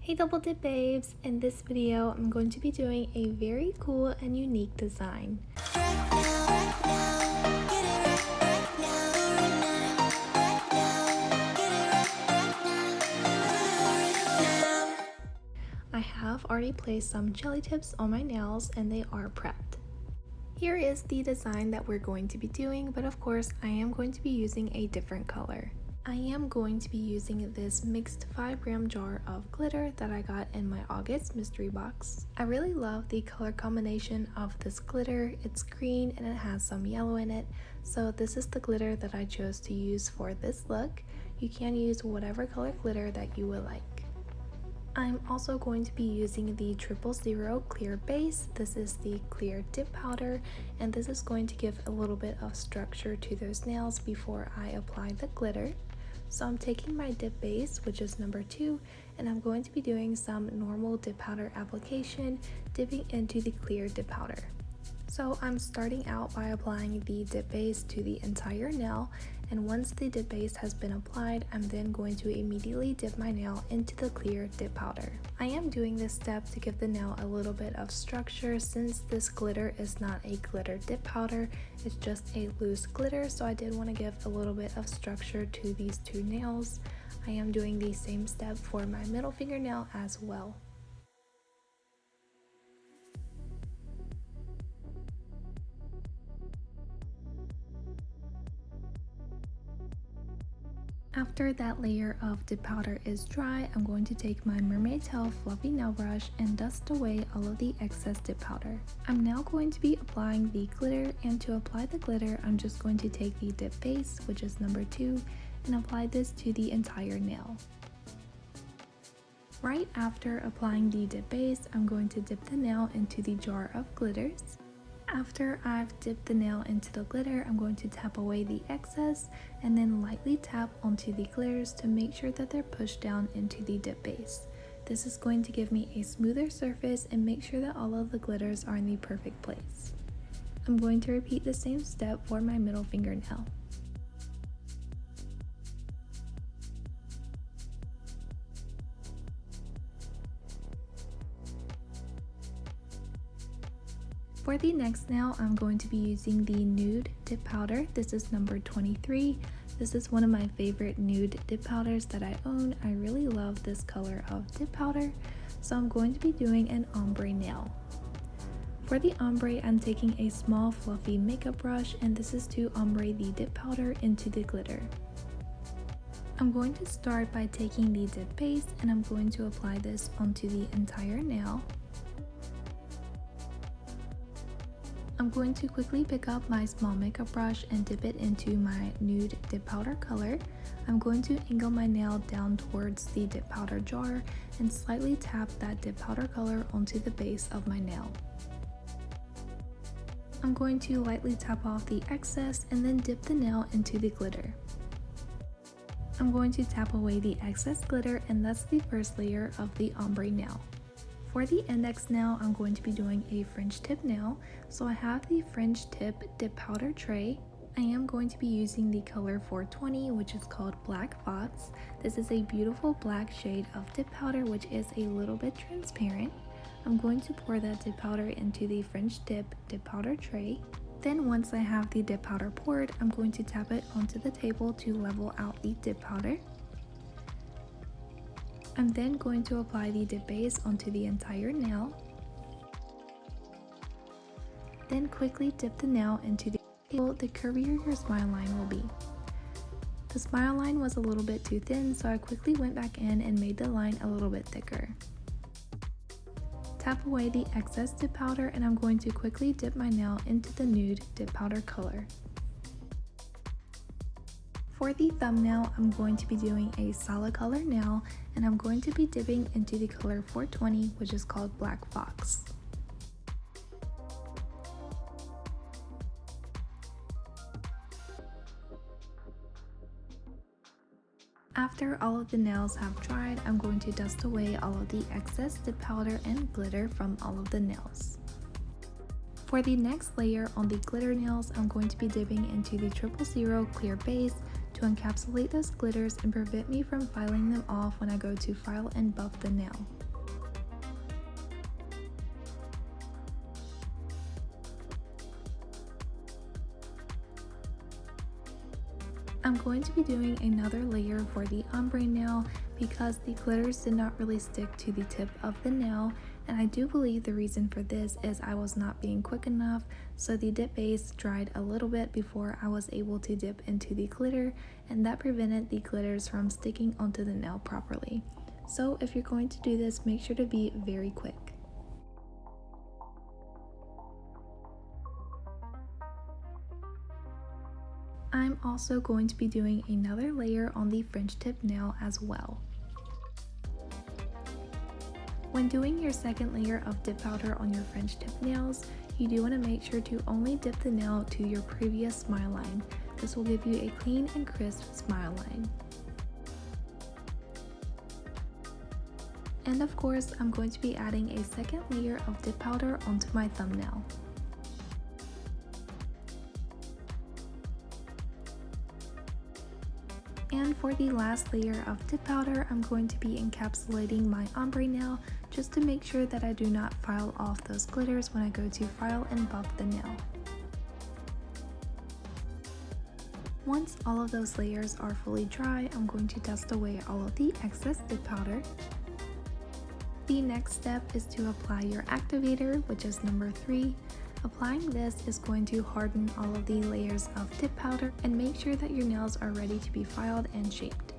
Hey Double Dip Babes! In this video, I'm going to be doing a very cool and unique design. I have already placed some jelly tips on my nails and they are prepped. Here is the design that we're going to be doing, but of course I am going to be using a different color. I am going to be using this mixed 5-gram jar of glitter that I got in my August mystery box. I really love the color combination of this glitter. It's green and it has some yellow in it, so this is the glitter that I chose to use for this look. You can use whatever color glitter that you would like. I'm also going to be using the 000 clear base. This is the clear dip powder, and this is going to give a little bit of structure to those nails before I apply the glitter. So I'm taking my dip base, which is number 2, and I'm going to be doing some normal dip powder application, dipping into the clear dip powder. So I'm starting out by applying the dip base to the entire nail, and once the dip base has been applied, I'm then going to immediately dip my nail into the clear dip powder. I am doing this step to give the nail a little bit of structure since this glitter is not a glitter dip powder, it's just a loose glitter, so I did want to give a little bit of structure to these two nails. I am doing the same step for my middle fingernail as well. After that layer of dip powder is dry, I'm going to take my mermaid tail fluffy nail brush and dust away all of the excess dip powder. I'm now going to be applying the glitter, and to apply the glitter, I'm just going to take the dip base, which is number 2, and apply this to the entire nail. Right after applying the dip base, I'm going to dip the nail into the jar of glitters. After I've dipped the nail into the glitter, I'm going to tap away the excess and then lightly tap onto the glitters to make sure that they're pushed down into the dip base. This is going to give me a smoother surface and make sure that all of the glitters are in the perfect place. I'm going to repeat the same step for my middle fingernail. For the next nail, I'm going to be using the nude dip powder. This is number 23. This is one of my favorite nude dip powders that I own. I really love this color of dip powder, so I'm going to be doing an ombre nail. For the ombre, I'm taking a small fluffy makeup brush, and this is to ombre the dip powder into the glitter. I'm going to start by taking the dip base, and I'm going to apply this onto the entire nail. I'm going to quickly pick up my small makeup brush and dip it into my nude dip powder color. I'm going to angle my nail down towards the dip powder jar and slightly tap that dip powder color onto the base of my nail. I'm going to lightly tap off the excess and then dip the nail into the glitter. I'm going to tap away the excess glitter, and that's the first layer of the ombre nail. For the index nail, I'm going to be doing a French tip nail, so I have the French tip dip powder tray. I am going to be using the color 420, which is called Black Fox. This is a beautiful black shade of dip powder, which is a little bit transparent. I'm going to pour that dip powder into the French tip dip powder tray. Then once I have the dip powder poured, I'm going to tap it onto the table to level out the dip powder. I'm then going to apply the dip base onto the entire nail. Then quickly dip the nail into the table. The curvier your smile line will be. The smile line was a little bit too thin, so I quickly went back in and made the line a little bit thicker. Tap away the excess dip powder, and I'm going to quickly dip my nail into the nude dip powder color. For the thumbnail, I'm going to be doing a solid color nail, and I'm going to be dipping into the color 420, which is called Black Fox. After all of the nails have dried, I'm going to dust away all of the excess dip powder and glitter from all of the nails. For the next layer on the glitter nails, I'm going to be dipping into the 000 clear base to encapsulate those glitters and prevent me from filing them off when I go to file and buff the nail. I'm going to be doing another layer for the ombre nail because the glitters did not really stick to the tip of the nail, and I do believe the reason for this is I was not being quick enough, so the dip base dried a little bit before I was able to dip into the glitter, and that prevented the glitters from sticking onto the nail properly. So if you're going to do this, make sure to be very quick. I'm also going to be doing another layer on the French tip nail as well. When doing your second layer of dip powder on your French tip nails, you do want to make sure to only dip the nail to your previous smile line. This will give you a clean and crisp smile line. And of course, I'm going to be adding a second layer of dip powder onto my thumbnail. And for the last layer of dip powder, I'm going to be encapsulating my ombre nail just to make sure that I do not file off those glitters when I go to file and buff the nail. Once all of those layers are fully dry, I'm going to dust away all of the excess dip powder. The next step is to apply your activator, which is number 3. Applying this is going to harden all of the layers of dip powder and make sure that your nails are ready to be filed and shaped.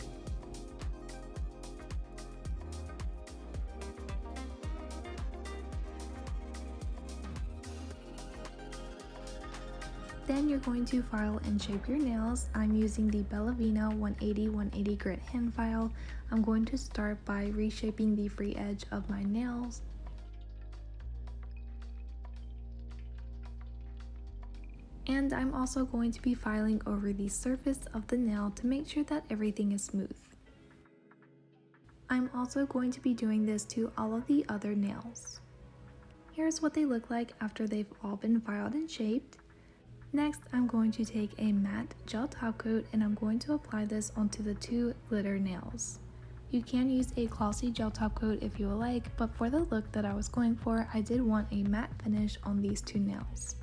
Then you're going to file and shape your nails. I'm using the Bellavina 180 grit hand file. I'm going to start by reshaping the free edge of my nails. And I'm also going to be filing over the surface of the nail to make sure that everything is smooth. I'm also going to be doing this to all of the other nails. Here's what they look like after they've all been filed and shaped. Next, I'm going to take a matte gel top coat and I'm going to apply this onto the 2 glitter nails. You can use a glossy gel top coat if you would like, but for the look that I was going for, I did want a matte finish on these 2 nails.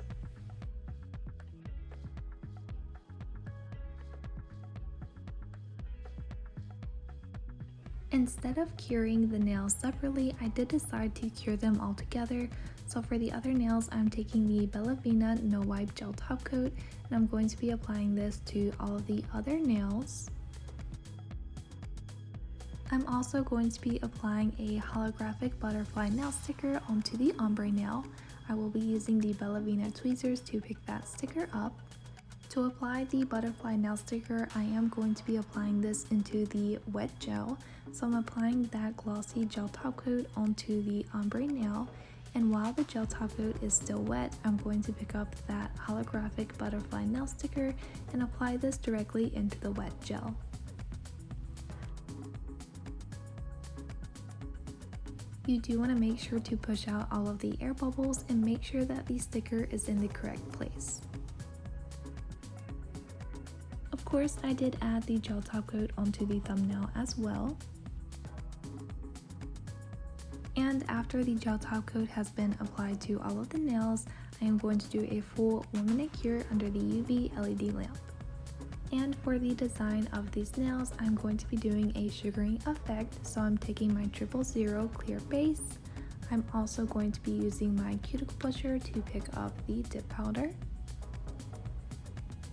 Instead of curing the nails separately, I did decide to cure them all together. So for the other nails, I'm taking the Bellavina No Wipe Gel Top Coat and I'm going to be applying this to all of the other nails. I'm also going to be applying a holographic butterfly nail sticker onto the ombre nail. I will be using the Bellavina tweezers to pick that sticker up. To apply the butterfly nail sticker, I am going to be applying this into the wet gel. So I'm applying that glossy gel top coat onto the ombre nail, and while the gel top coat is still wet, I'm going to pick up that holographic butterfly nail sticker and apply this directly into the wet gel. You do want to make sure to push out all of the air bubbles and make sure that the sticker is in the correct place. Of course, I did add the gel top coat onto the thumbnail as well. And after the gel top coat has been applied to all of the nails, I am going to do a full 1-minute cure under the UV LED lamp. And for the design of these nails, I'm going to be doing a sugaring effect, so I'm taking my 000 clear base. I'm also going to be using my cuticle blusher to pick up the dip powder.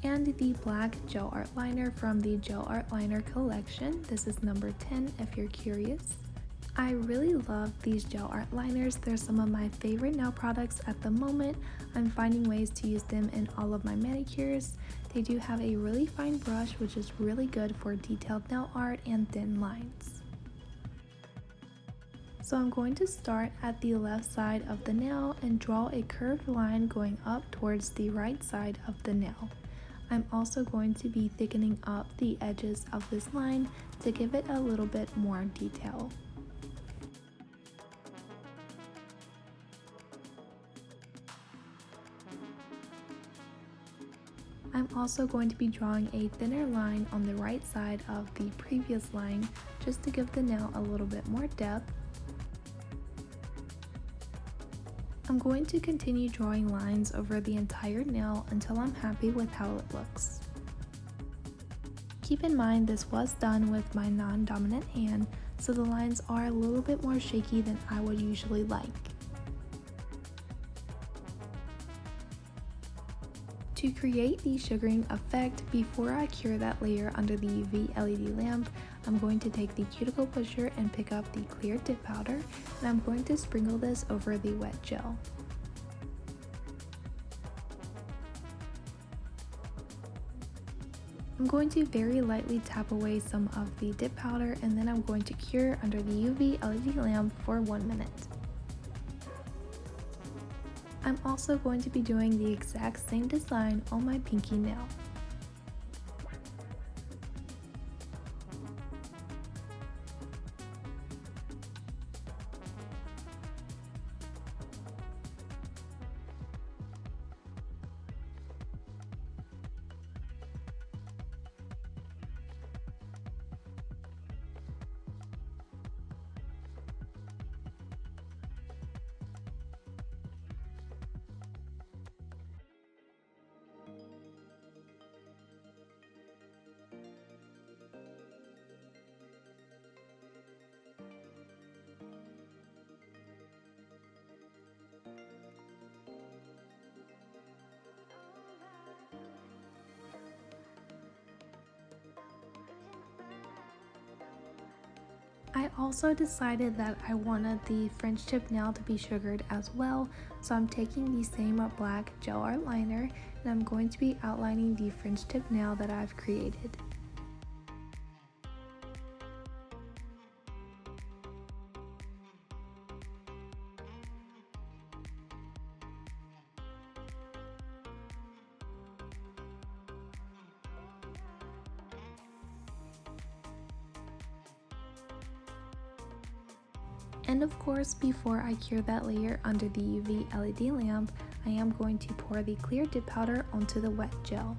And the black gel art liner from the Gel Art Liner collection. This is number 10 if you're curious. I really love these gel art liners. They're some of my favorite nail products at the moment. I'm finding ways to use them in all of my manicures. They do have a really fine brush, which is really good for detailed nail art and thin lines. So I'm going to start at the left side of the nail and draw a curved line going up towards the right side of the nail. I'm also going to be thickening up the edges of this line to give it a little bit more detail. I'm also going to be drawing a thinner line on the right side of the previous line just to give the nail a little bit more depth. I'm going to continue drawing lines over the entire nail until I'm happy with how it looks. Keep in mind this was done with my non-dominant hand, so the lines are a little bit more shaky than I would usually like. To create the sugaring effect, before I cure that layer under the UV LED lamp, I'm going to take the cuticle pusher and pick up the clear dip powder, and I'm going to sprinkle this over the wet gel. I'm going to very lightly tap away some of the dip powder, and then I'm going to cure under the UV LED lamp for 1 minute. I'm also going to be doing the exact same design on my pinky nail. I also decided that I wanted the French tip nail to be sugared as well, so I'm taking the same black gel art liner and I'm going to be outlining the French tip nail that I've created. And of course, before I cure that layer under the UV LED lamp, I am going to pour the clear dip powder onto the wet gel.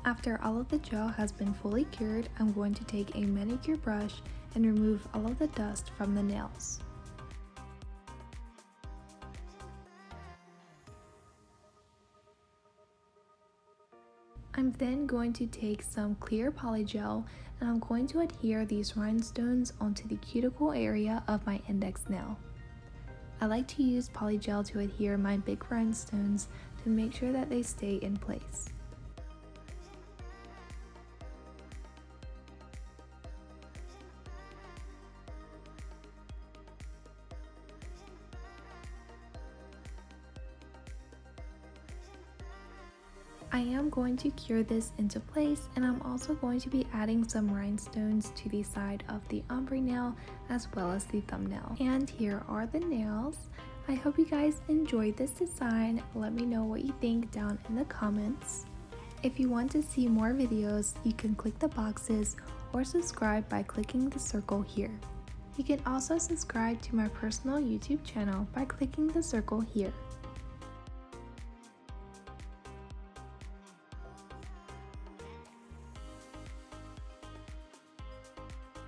After all of the gel has been fully cured, I'm going to take a manicure brush and remove all of the dust from the nails. I'm then going to take some clear polygel and I'm going to adhere these rhinestones onto the cuticle area of my index nail. I like to use polygel to adhere my big rhinestones to make sure that they stay in place. I am going to cure this into place, and I'm also going to be adding some rhinestones to the side of the ombre nail as well as the thumbnail. And here are the nails. I hope you guys enjoyed this design. Let me know what you think down in the comments. If you want to see more videos, you can click the boxes or subscribe by clicking the circle here. You can also subscribe to my personal YouTube channel by clicking the circle here.